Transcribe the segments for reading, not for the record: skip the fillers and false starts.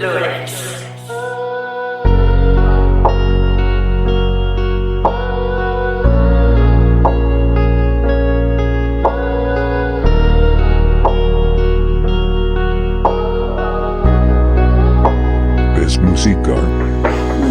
Lawrence. Musika.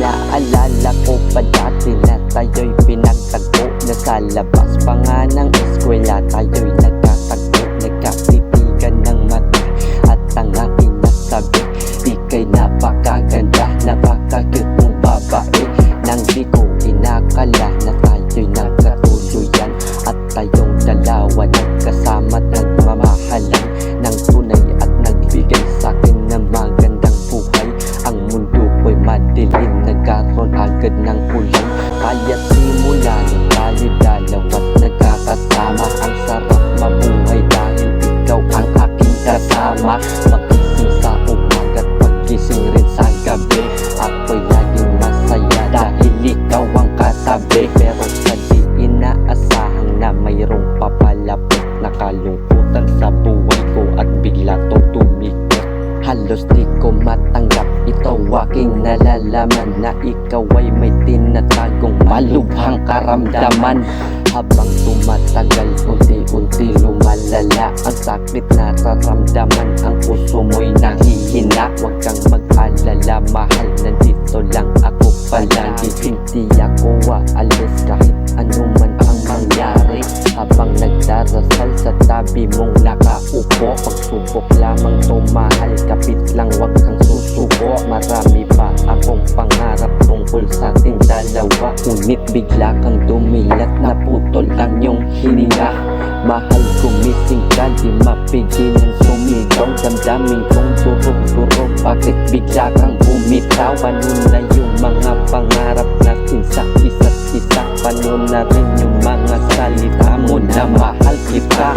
Naalala ko pa dati na tayo'y pinagtagpo na sa labas pa nga ng eskwela. Tayo'y nagkatagpo, nagkatitigan ng mata. At ang aking nasabi, ika'y napakaganda, napaka-cute mong babae. Nang di ko inakala na tayo'y nagkatuluyan. At tayong dalawa nagkasama, nagmamahalan ng tunay at nagbigay sa'kin ng magandang buhay. Ang mundo ko'y madilim, nagkaroon agad ng ulan. Kaya simula ng dali-dalaw at nagkakasama. Ang sarap mabuhay dahil ikaw ang aking kasama. Magising sa umaga at paggising rin sa gabi, ako'y laging masaya dahil ikaw ang katabi. Pero sa di inaasahang na mayroong papalapit na kalungkutan sa buhay ko at bigla tong tumikot. Halos di ko matanggap ito, aking nalalaman na ikaw ay may tinatagong malubhang karamdaman. Habang tumatagal, unti-unti lumalala ang sakit na nararamdaman. Ang puso mo'y nangihina. Huwag kang mag-alala, mahal, nandito lang ako palagi. Hindi ako aalis kahit anuman ang mangyari. Habang nagdarasal sa tabi mong nakaupo, pagsubok lamang to mahal, kapit lang wag kang susuko. Marami pa akong pangarap tungkol sa ating dalawa, ngunit bigla kang dumilat, naputol lang yung hininga. Mahal, gumising ka, di mapigilan sumigaw. Damdamin kong durog-durog, bakit bigla kang bumitaw? Ano na yung mga pangarap natin sa isa't isa? Paano na rin yung mga salita mo na mahal kita?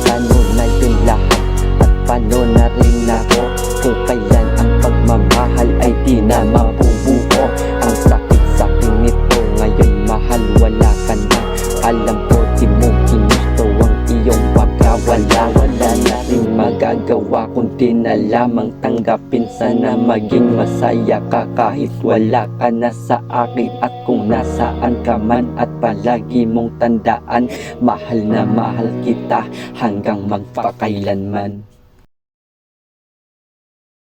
Paano na yun lahat? At paano na rin ako? Kung kailan ang pagmamahal ay di na mabubuo. Ang sakit-sakit nito ngayon, mahal, wala ka na. Alam ko di mo ginusto ang iyong pagkawala. Wala na rin magagawa kundi na lamang tanggapin. Sana maging masaya ka kahit wala ka na sa akin. At kung nasaan ka man, at palagi mong tandaan, mahal na mahal kita hanggang magpakailanman.